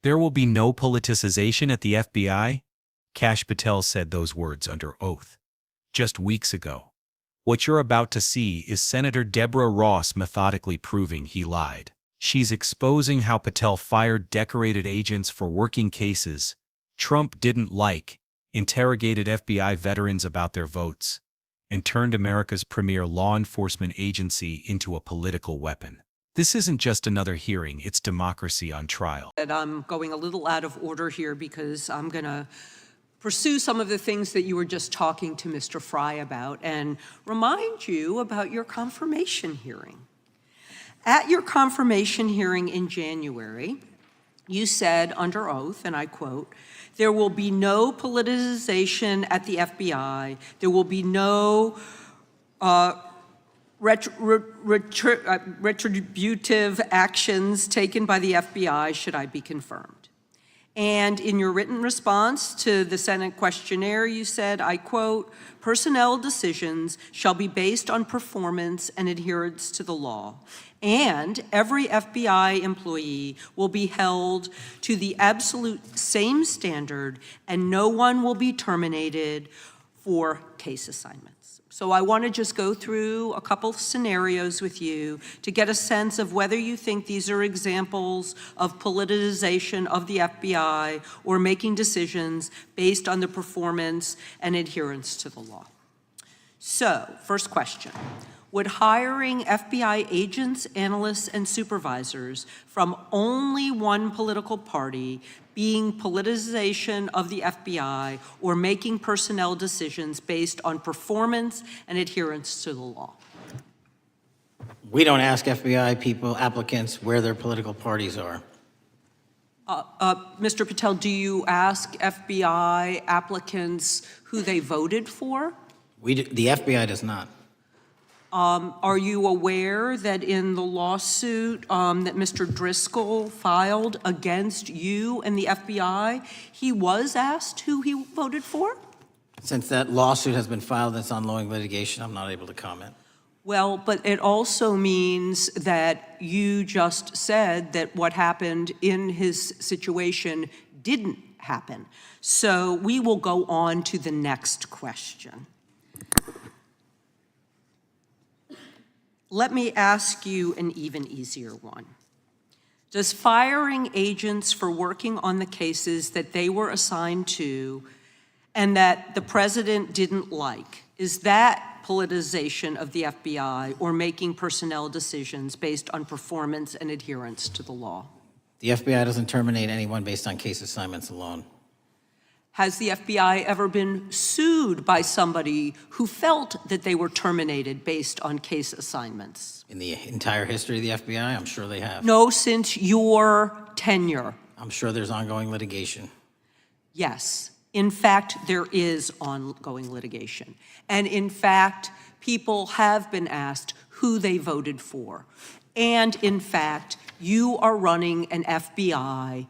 There will be no politicization at the FBI? Kash Patel said those words under oath just weeks ago. What you're about to see is Senator Deborah Ross methodically proving he lied. She's exposing how Patel fired decorated agents for working cases Trump didn't like, interrogated FBI veterans about their votes, and turned America's premier law enforcement agency into a political weapon. This isn't just another hearing, it's democracy on trial. I'm going a little out of order here because I'm going to pursue some of the things that you were just talking to Mr. Fry about and remind you about your confirmation hearing. At your confirmation hearing in January, you said under oath, and I quote, "There will be no politicization at the FBI. There will be no retributive actions taken by the FBI should I be confirmed." And in your written response to the Senate questionnaire, you said, I quote, "Personnel decisions shall be based on performance and adherence to the law. And every FBI employee will be held to the absolute same standard, and no one will be terminated for case assignments." So I want to just go through a couple of scenarios with you to get a sense of whether you think these are examples of politicization of the FBI or making decisions based on the performance and adherence to the law. So, first question. Would hiring FBI agents, analysts, and supervisors from only one political party being politicization of the FBI or making personnel decisions based on performance and adherence to the law? We don't ask FBI people, applicants, where their political parties are. Mr. Patel, do you ask FBI applicants who they voted for? The FBI does not. Are you aware that in the lawsuit that Mr. Driscoll filed against you and the FBI, he was asked who he voted for? Since that lawsuit has been filed and it's ongoing litigation, I'm not able to comment. Well, but it also means that you just said that what happened in his situation didn't happen. So we will go on to the next question. Let me ask you an even easier one. Does firing agents for working on the cases that they were assigned to and that the president didn't like, is that politicization of the FBI or making personnel decisions based on performance and adherence to the law? The FBI doesn't terminate anyone based on case assignments alone. Has the FBI ever been sued by somebody who felt that they were terminated based on case assignments? In the entire history of the FBI, I'm sure they have. No, since your tenure. I'm sure there's ongoing litigation. Yes. In fact, there is ongoing litigation. And in fact, people have been asked who they voted for. And in fact, you are running an FBI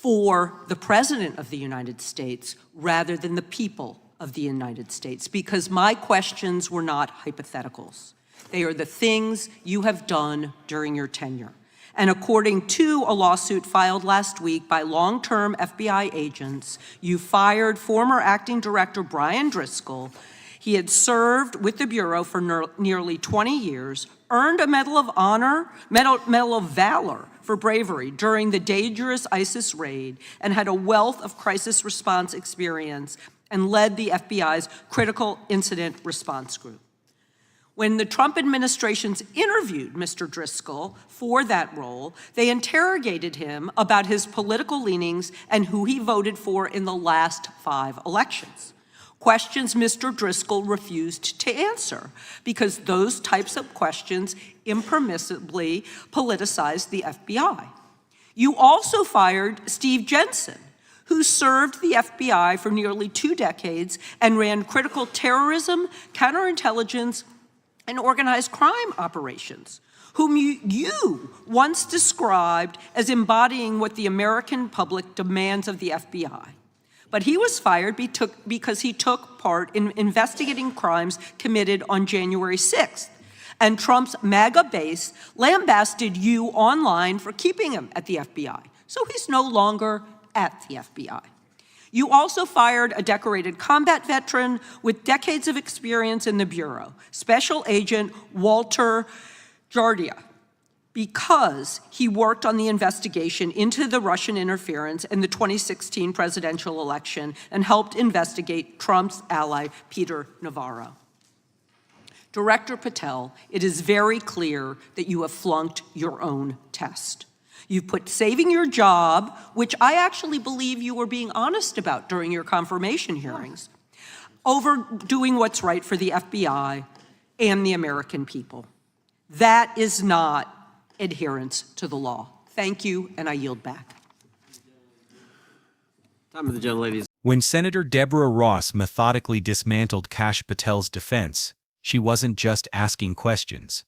for the President of the United States rather than the people of the United States, because my questions were not hypotheticals. They are the things you have done during your tenure. And according to a lawsuit filed last week by long-term FBI agents, you fired former acting director Brian Driscoll. He had served with the Bureau for nearly 20 years, earned a Medal of Honor, Medal of Valor for bravery during the dangerous ISIS raid, and had a wealth of crisis response experience and led the FBI's critical incident response group. When the Trump administrations interviewed Mr. Driscoll for that role, they interrogated him about his political leanings and who he voted for in the last 5 elections. Questions Mr. Driscoll refused to answer because those types of questions impermissibly politicized the FBI. You also fired Steve Jensen, who served the FBI for nearly 2 decades and ran critical terrorism, counterintelligence, and organized crime operations, whom you once described as embodying what the American public demands of the FBI. But he was fired because he took part in investigating crimes committed on January 6th. And Trump's MAGA base lambasted you online for keeping him at the FBI. so he's no longer at the FBI. You also fired a decorated combat veteran with decades of experience in the Bureau, Special Agent Walter Jardia, because he worked on the investigation into the Russian interference in the 2016 presidential election and helped investigate Trump's ally, Peter Navarro. Director Patel, it is very clear that you have flunked your own test. You've put saving your job, which I actually believe you were being honest about during your confirmation hearings, over doing what's right for the FBI and the American people. That is not adherence to the law. Thank you, and I yield back. Time of the gentleladies. When Senator Deborah Ross methodically dismantled Kash Patel's defense, she wasn't just asking questions.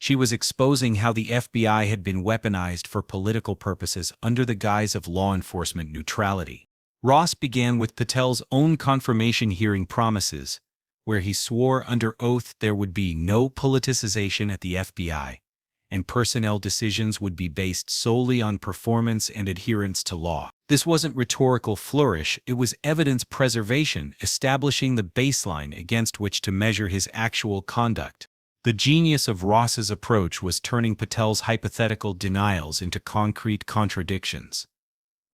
She was exposing how the FBI had been weaponized for political purposes under the guise of law enforcement neutrality. Ross began with Patel's own confirmation hearing promises, where he swore under oath there would be no politicization at the FBI, and personnel decisions would be based solely on performance and adherence to law. This wasn't rhetorical flourish, it was evidence preservation, establishing the baseline against which to measure his actual conduct. The genius of Ross's approach was turning Patel's hypothetical denials into concrete contradictions.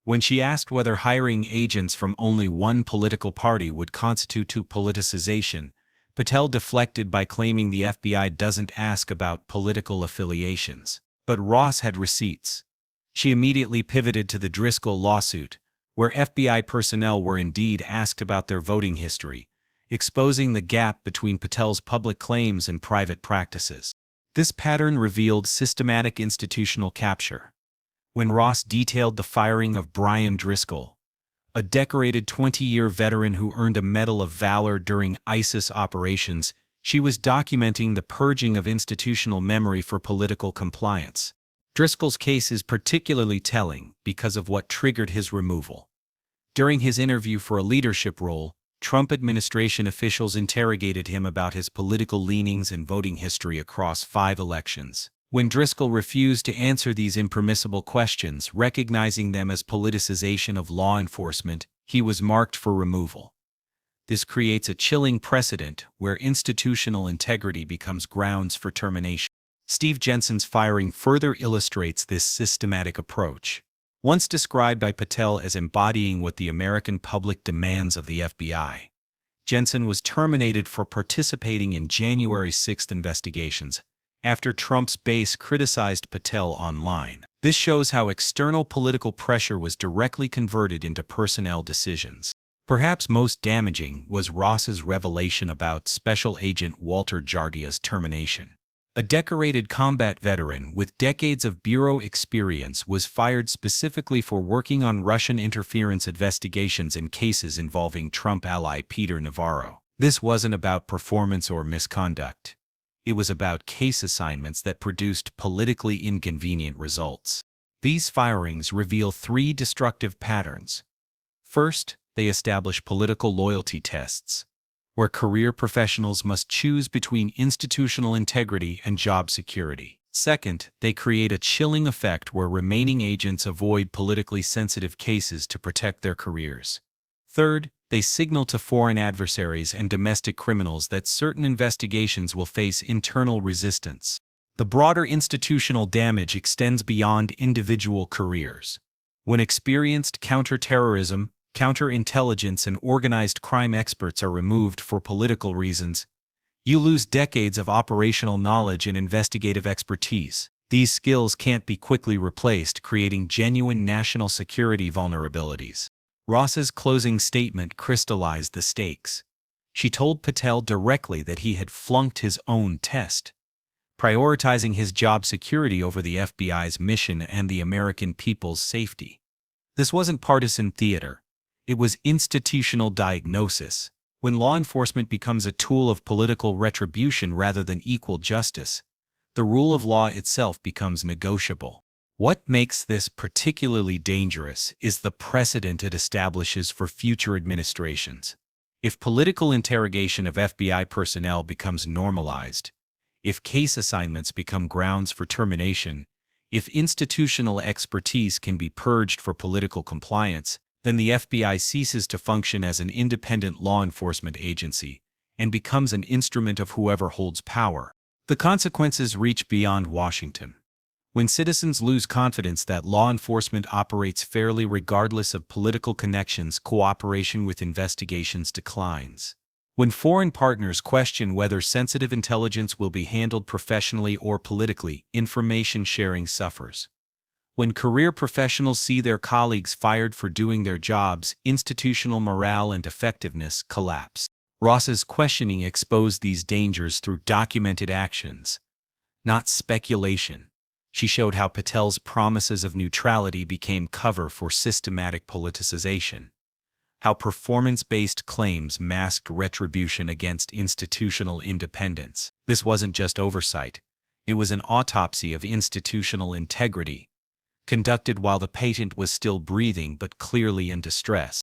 When she asked whether hiring agents from only one political party would constitute politicization, Patel deflected by claiming the FBI doesn't ask about political affiliations. But Ross had receipts. She immediately pivoted to the Driscoll lawsuit, where FBI personnel were indeed asked about their voting history, exposing the gap between Patel's public claims and private practices. This pattern revealed systematic institutional capture. When Ross detailed the firing of Brian Driscoll, a decorated 20-year veteran who earned a Medal of Valor during ISIS operations, she was documenting the purging of institutional memory for political compliance. Driscoll's case is particularly telling because of what triggered his removal. During his interview for a leadership role, Trump administration officials interrogated him about his political leanings and voting history across 5 elections. When Driscoll refused to answer these impermissible questions, recognizing them as politicization of law enforcement, he was marked for removal. This creates a chilling precedent where institutional integrity becomes grounds for termination. Steve Jensen's firing further illustrates this systematic approach. Once described by Patel as embodying what the American public demands of the FBI, Jensen was terminated for participating in January 6 investigations, after Trump's base criticized Patel online. This shows how external political pressure was directly converted into personnel decisions. Perhaps most damaging was Ross's revelation about Special Agent Walter Jardia's termination. A decorated combat veteran with decades of bureau experience was fired specifically for working on Russian interference investigations in cases involving Trump ally Peter Navarro. This wasn't about performance or misconduct. It was about case assignments that produced politically inconvenient results. These firings reveal 3 destructive patterns. First, they establish political loyalty tests, where career professionals must choose between institutional integrity and job security. Second, they create a chilling effect where remaining agents avoid politically sensitive cases to protect their careers. Third, they signal to foreign adversaries and domestic criminals that certain investigations will face internal resistance. The broader institutional damage extends beyond individual careers. When experienced counterterrorism, counterintelligence, and organized crime experts are removed for political reasons, you lose decades of operational knowledge and investigative expertise. These skills can't be quickly replaced, creating genuine national security vulnerabilities. Ross's closing statement crystallized the stakes. She told Patel directly that he had flunked his own test, prioritizing his job security over the FBI's mission and the American people's safety. This wasn't partisan theater. It was institutional diagnosis. When law enforcement becomes a tool of political retribution rather than equal justice, the rule of law itself becomes negotiable. What makes this particularly dangerous is the precedent it establishes for future administrations. If political interrogation of FBI personnel becomes normalized, if case assignments become grounds for termination, If institutional expertise can be purged for political compliance, then the FBI ceases to function as an independent law enforcement agency and becomes an instrument of whoever holds power. The consequences reach beyond Washington. When citizens lose confidence that law enforcement operates fairly regardless of political connections, cooperation with investigations declines. When foreign partners question whether sensitive intelligence will be handled professionally or politically, information sharing suffers. When career professionals see their colleagues fired for doing their jobs, institutional morale and effectiveness collapse. Ross's questioning exposed these dangers through documented actions, not speculation. She showed how Patel's promises of neutrality became cover for systematic politicization, how performance-based claims masked retribution against institutional independence. This wasn't just oversight, it was an autopsy of institutional integrity, conducted while the patient was still breathing but clearly in distress.